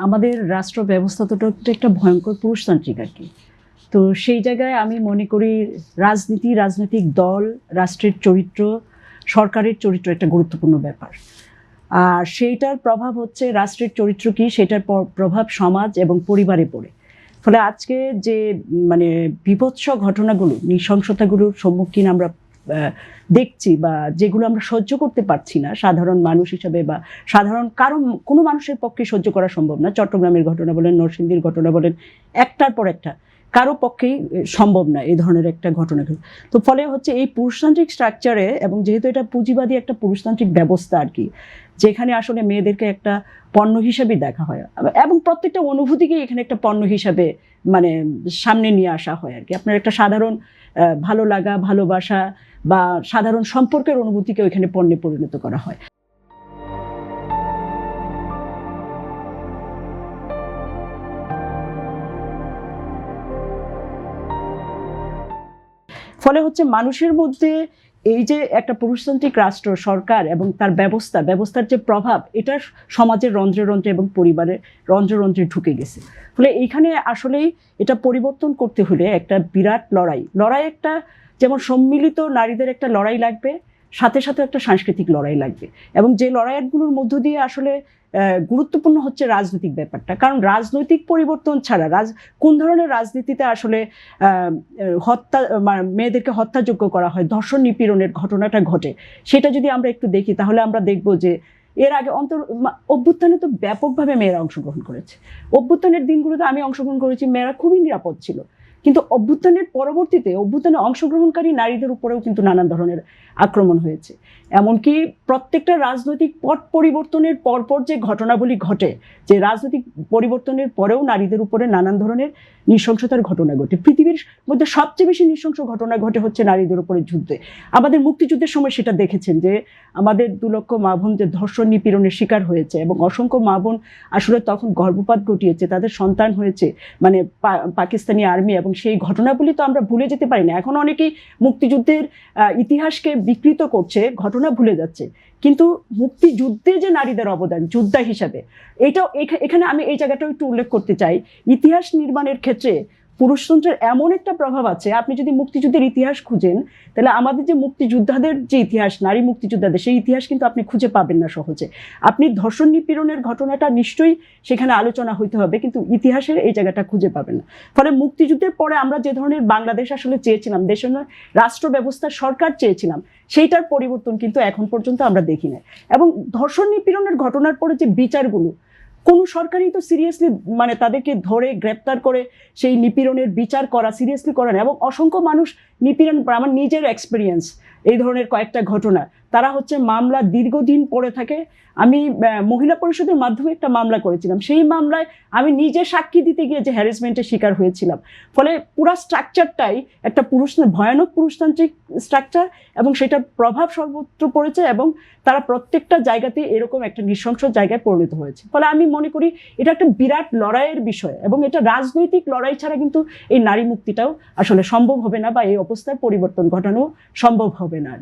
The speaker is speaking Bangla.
আমাদের রাষ্ট্র ব্যবস্থাটা একটা ভয়ঙ্কর পুরুষতান্ত্রিক আর কি। তো সেই জায়গায় আমি মনে করি রাজনৈতিক দল, রাষ্ট্রের চরিত্র, সরকারের চরিত্র একটা গুরুত্বপূর্ণ ব্যাপার। আর সেইটার প্রভাব হচ্ছে রাষ্ট্রের চরিত্র কি, সেটার প্রভাব সমাজ এবং পরিবারে পড়ে। ফলে আজকে যে বিভৎস ঘটনাগুলো, নৃশংসতাগুলোর সম্মুখীন আমরা দেখছি বা যেগুলো আমরা সহ্য করতে পারছি না সাধারণ মানুষ হিসাবে, বা সাধারণ কোনো মানুষের পক্ষে সহ্য করা সম্ভব না। চট্টগ্রামের ঘটনা বলেন, নরসিংদীর ঘটনা বলেন, একটার পর একটা কারো পক্ষেই সম্ভব না এই ধরনের একটা ঘটনা। তো ফলে হচ্ছে এই পুরুষতান্ত্রিক স্ট্রাকচারে, এবং যেহেতু এটা পুঁজিবাদী একটা পুরুষতান্ত্রিক ব্যবস্থা আর কি, যেখানে আসলে মেয়েদেরকে একটা পণ্য হিসাবে দেখা হয় এবং প্রত্যেকটা অনুভূতিকে এখানে একটা পণ্য হিসাবে সামনে নিয়ে আসা হয় আর কি। আপনার একটা সাধারণ ভালো লাগা, ভালোবাসা বা সাধারণ সম্পর্কের অনুভূতিকে ওইখানে পণ্যে পরিণত করা হয়। ফলে হচ্ছে মানুষের মধ্যে এই যে একটা পুরুষতান্ত্রিক রাষ্ট্র, সরকার এবং তার ব্যবস্থার যে প্রভাব, এটা সমাজের রন্ধ্রে রন্ধ্রে এবং পরিবারের রন্ধ্রে রন্ধ্রে ঢুকে গেছে। ফলে এইখানে আসলেই এটা পরিবর্তন করতে হলে একটা বিরাট লড়াই একটা, যেমন সম্মিলিত নারীদের একটা লড়াই লাগবে, সাথে সাথে একটা সাংস্কৃতিক লড়াই লাগবে। এবং যে লড়াইগুলোর মধ্য দিয়ে আসলে গুরুত্বপূর্ণ হচ্ছে রাজনৈতিক ব্যাপারটা। কারণ রাজনৈতিক পরিবর্তন ছাড়া কোন ধরনের রাজনীতিতে আসলে মেয়েদেরকে হত্যাযোগ্য করা হয়, ধর্ষণ নিপীড়নের ঘটনাটা ঘটে, সেটা যদি আমরা একটু দেখি তাহলে আমরা দেখব যে এর আগে অভ্যুত্থানে তো ব্যাপকভাবে মেয়েরা অংশগ্রহণ করেছে। অভ্যুত্থানের দিনগুলোতে আমি অংশগ্রহণ করেছি, মেয়েরা খুবই নিরাপদ ছিল। কিন্তু অভ্যুত্থানের পরবর্তীতে অভ্যুত্থানে অংশগ্রহণকারী নারীদের উপরেও কিন্তু নানান ধরনের আক্রমণ হয়েছে। এমনকি প্রত্যেকটা রাজনৈতিক পট পরিবর্তনের পরপর যে ঘটনাবলী ঘটে, যে রাজনৈতিক পরিবর্তনের পরেও নারীদের উপরে নানান ধরনের নৃশংসতার ঘটনা ঘটে। পৃথিবীর মধ্যে সবচেয়ে বেশি নৃশংস ঘটনা ঘটে হচ্ছে নারীদের উপরে যুদ্ধে। আমাদের মুক্তিযুদ্ধের সময় সেটা দেখেছেন যে আমাদের 2 লক্ষ মা বোন যে ধর্ষণ নিপীড়নের শিকার হয়েছে, এবং অসংখ্য মা বোন আসলে তখন গর্ভপাত ঘটিয়েছে, তাদের সন্তান হয়েছে পাকিস্তানি আর্মি, এবং সেই ঘটনাগুলি তো আমরা ভুলে যেতে পারি না। এখন অনেকেই মুক্তিযুদ্ধের ইতিহাসকে বিকৃত করছে, ঘটনা ভুলে যাচ্ছে। কিন্তু মুক্তিযুদ্ধে যে নারীদের অবদান যোদ্ধা হিসাবে, এখানে আমি এই জায়গাটাও একটু উল্লেখ করতে চাই। ইতিহাস নির্মাণের ক্ষেত্রে পুরুষতন্ত্রের এমন একটা প্রভাব আছে। আপনি যদি মুক্তিযুদ্ধের ইতিহাস খুঁজেন, তাহলে আমাদের যে মুক্তিযোদ্ধাদের যে ইতিহাস, নারী মুক্তিযোদ্ধাদের, সেই ইতিহাস কিন্তু আপনি খুঁজে পাবেন না সহজে। আপনি ধর্ষণ নিপীড়নের ঘটনাটা নিশ্চয়ই সেখানে আলোচনা হইতে হবে, কিন্তু ইতিহাসের এই জায়গাটা খুঁজে পাবেন না। ফলে মুক্তিযুদ্ধের পরে আমরা যে ধরনের বাংলাদেশ আসলে চেয়েছিলাম, দেশের রাষ্ট্র ব্যবস্থা সরকার চেয়েছিলাম, সেইটার পরিবর্তন কিন্তু এখন পর্যন্ত আমরা দেখি না। এবং ধর্ষণ নিপীড়নের ঘটনার পরে যে বিচারগুলো, কোনো সরকারই তো সিরিয়াসলি তাদেরকে ধরে গ্রেপ্তার করে সেই নিপীড়নের বিচার করা সিরিয়াসলি করে না। এবং অসংখ্য মানুষ নিপীড়ন, আমার নিজের এক্সপিরিয়েন্স, এই ধরনের কয়েকটা ঘটনা, তারা হচ্ছে মামলা দীর্ঘদিন পড়ে থাকে। আমি মহিলা পরিষদের মাধ্যমে একটা মামলা করেছিলাম, সেই মামলায় আমি নিজে সাক্ষী দিতে গিয়ে যে হ্যারাসমেন্টের শিকার হয়েছিলাম। ফলে পুরো স্ট্রাকচারটাই একটা ভয়ানক পুরুষতান্ত্রিক স্ট্রাকচার, এবং সেটার প্রভাব সর্বত্র পড়েছে, এবং তারা প্রত্যেকটা জায়গাতে এরকম একটা নৃশংস জায়গায় পরিণত হয়েছে। ফলে আমি মনে করি এটা একটা বিরাট লড়াইয়ের বিষয়, এবং এটা রাজনৈতিক লড়াই ছাড়া কিন্তু এই নারী মুক্তিটাও আসলে সম্ভব হবে না, বা এই অবস্থার পরিবর্তন ঘটানো সম্ভব হবে না।